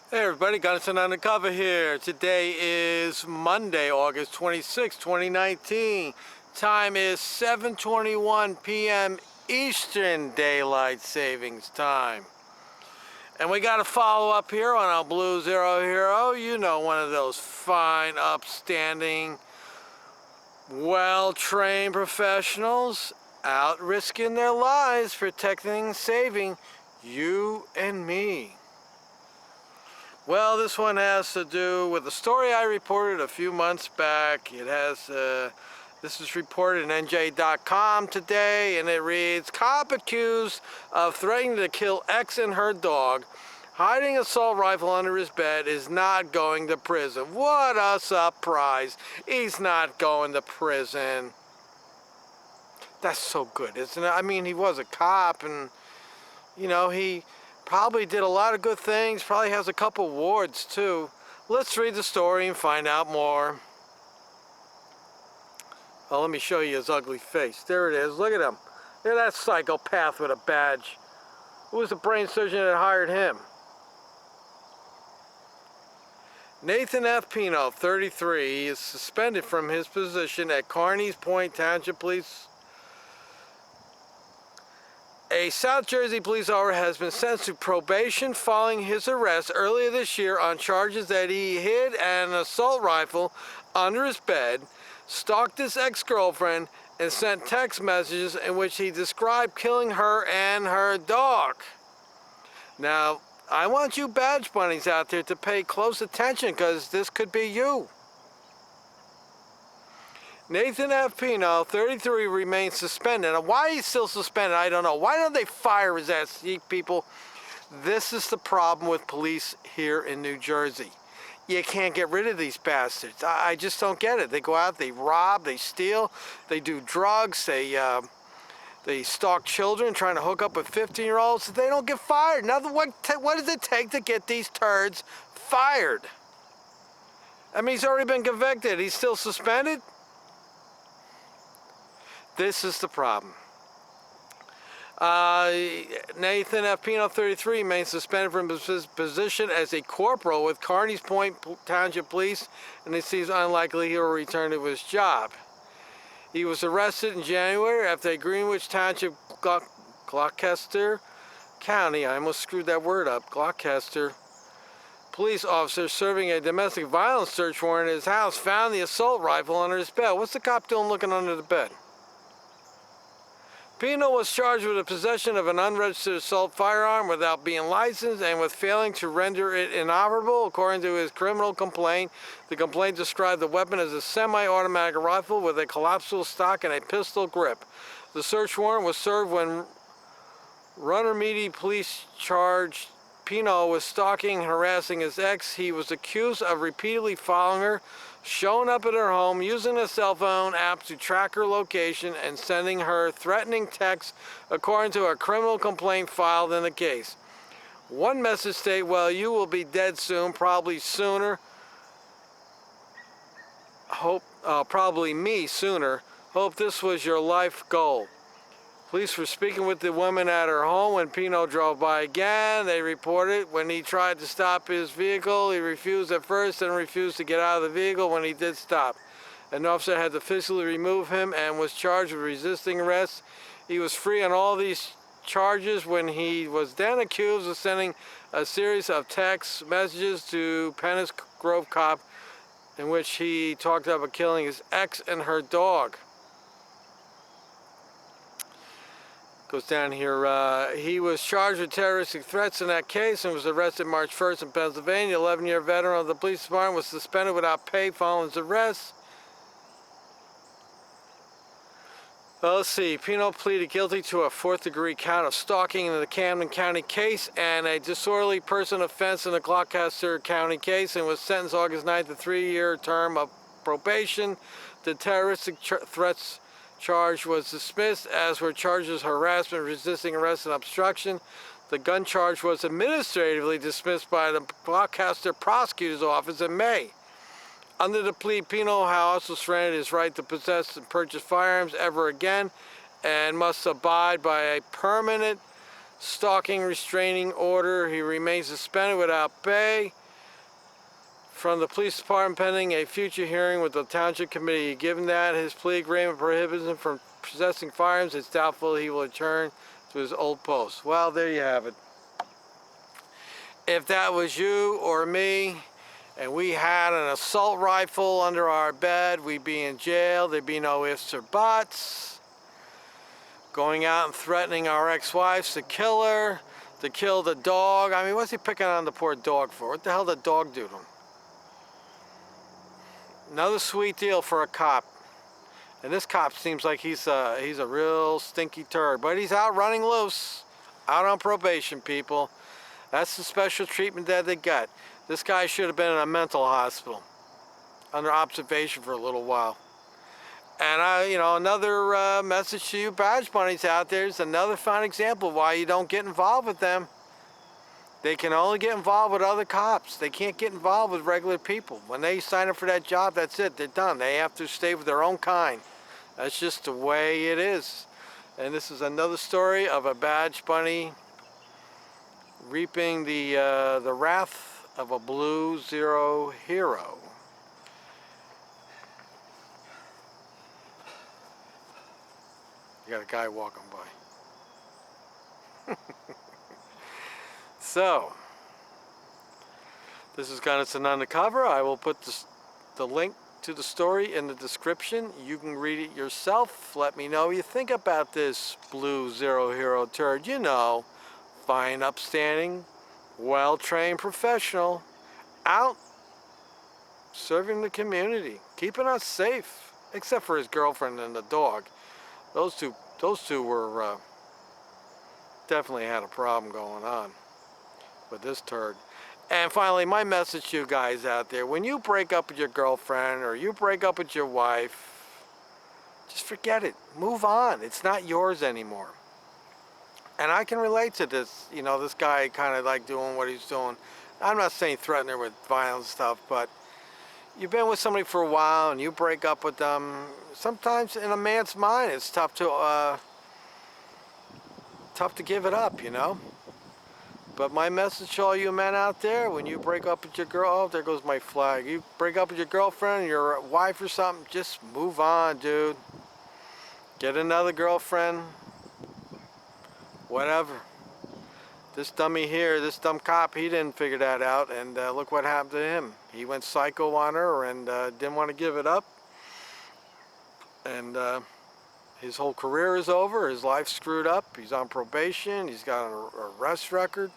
Hey everybody, Gunnison Undercover here. Today is Monday, August 26, 2019. Time is 7:21 p.m. Eastern Daylight Savings Time. And we got a follow up here on our Blue Zero Hero. You know, one of those fine, upstanding, well-trained professionals out risking their lives, protecting and saving you and me. Well, this one has to do with a story I reported a few months back. It has, this is reported in NJ.com today, and it reads, cop accused of threatening to kill ex and her dog, hiding assault rifle under his bed, is not going to prison. What a surprise. He's not going to prison. That's so good, isn't it? I mean, he was a cop, and, you know, he probably did a lot of good things, probably has a couple awards too. Let's read the story and find out more. Well, let me show you his ugly face. There it is. Look at him. Look at that psychopath with a badge. Who was the brain surgeon that hired him? Nathan F. Pino, 33. He is suspended from his position at Carneys Point Township Police. A South Jersey police officer has been sentenced to probation following his arrest earlier this year on charges that he hid an assault rifle under his bed, stalked his ex-girlfriend, and sent text messages in which he described killing her and her dog. Now, I want you badge bunnies out there to pay close attention, because this could be you. Nathan F. Pino, 33, remains suspended. And why he's still suspended, I don't know. Why don't they fire his ass, people? This is the problem with police here in New Jersey. You can't get rid of these bastards. I just don't get it. They go out, they rob, they steal, they do drugs, they stalk children trying to hook up with 15-year-olds. They don't get fired. Now, what does it take to get these turds fired? I mean, he's already been convicted. He's still suspended? This is the problem. Nathan F. Pino, 33, remains suspended from his position as a corporal with Carneys Point Township Police, and it seems unlikely he will return to his job. He was arrested in January after a Greenwich Township, Gloucester County, I almost screwed that word up, Gloucester, police officer serving a domestic violence search warrant at his house found the assault rifle under his bed. What's the cop doing looking under the bed? Pino was charged with the possession of an unregistered assault firearm without being licensed and with failing to render it inoperable. According to his criminal complaint, the complaint described the weapon as a semi-automatic rifle with a collapsible stock and a pistol grip. The search warrant was served when Runnemede police charged Pino with stalking and harassing his ex. He was accused of repeatedly following her, showing up at her home, using a cell phone app to track her location, and sending her threatening texts, according to a criminal complaint filed in the case. One message stated, well, you will be dead soon, probably sooner. Probably me sooner. Hope this was your life goal. Police were speaking with the woman at her home when Pino drove by again. They reported when he tried to stop his vehicle, he refused at first and refused to get out of the vehicle when he did stop. An officer had to physically remove him and was charged with resisting arrest. He was free on all these charges when he was then accused of sending a series of text messages to Pennis Grove cop in which he talked about killing his ex and her dog. Goes down here, he was charged with terroristic threats in that case and was arrested March 1st in Pennsylvania. 11-year veteran of the police department was suspended without pay following his arrest. Well, let's see. Pino pleaded guilty to a fourth-degree count of stalking in the Camden County case and a disorderly person offense in the Gloucester County case, and was sentenced August 9th to a 3-year term of probation. The terroristic threats charge was dismissed, as were charges of harassment, resisting arrest, and obstruction. The gun charge was administratively dismissed by the Gloucester prosecutor's office in May. Under the plea, Pino also surrendered his right to possess and purchase firearms ever again, and must abide by a permanent stalking restraining order. He remains suspended without pay from the police department pending a future hearing with the township committee. Given that his plea agreement prohibits him from possessing firearms, it's doubtful he will return to his old post. Well, there you have it. If that was you or me, and we had an assault rifle under our bed, we'd be in jail. There'd be no ifs or buts. Going out and threatening our ex-wives to kill her, to kill the dog. I mean, what's he picking on the poor dog for? What the hell did the dog do to him? Another sweet deal for a cop. And this cop seems like he's a real stinky turd. But he's out running loose. Out on probation, people. That's the special treatment that they got. This guy should have been in a mental hospital. Under observation for a little while. And another message to you badge bunnies out there is another fine example of why you don't get involved with them. They can only get involved with other cops. They can't get involved with regular people. When they sign up for that job, that's it. They're done. They have to stay with their own kind. That's just the way it is. And this is another story of a badge bunny reaping the wrath of a Blue Zero hero. You got a guy walking by. So, this is Gunnison Undercover. I will put the link to the story in the description. You can read it yourself. Let me know what you think about this Blue Zero hero turd. You know, fine, upstanding, well-trained professional, out serving the community, keeping us safe, except for his girlfriend and the dog. Those two were definitely had a problem going on with this turd. And finally, my message to you guys out there, when you break up with your girlfriend or you break up with your wife, just forget it. Move on. It's not yours anymore. And I can relate to this, this guy kind of like doing what he's doing. I'm not saying threaten her with violent stuff, but you've been with somebody for a while and you break up with them. Sometimes in a man's mind, it's tough to give it up, But my message to all you men out there, when you break up with your girl, oh, there goes my flag. You break up with your girlfriend, your wife or something, just move on, dude. Get another girlfriend. Whatever. This dummy here, this dumb cop, he didn't figure that out, and look what happened to him. He went psycho on her and didn't want to give it up. And his whole career is over. His life's screwed up. He's on probation. He's got an arrest record.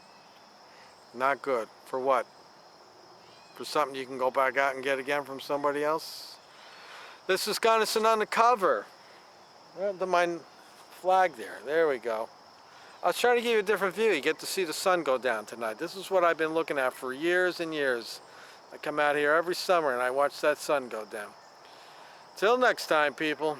Not good. For what? For something you can go back out and get again from somebody else? This is Gunnison Undercover. Well, my flag there. There we go. I was trying to give you a different view. You get to see the sun go down tonight. This is what I've been looking at for years and years. I come out here every summer and I watch that sun go down. Till next time, people.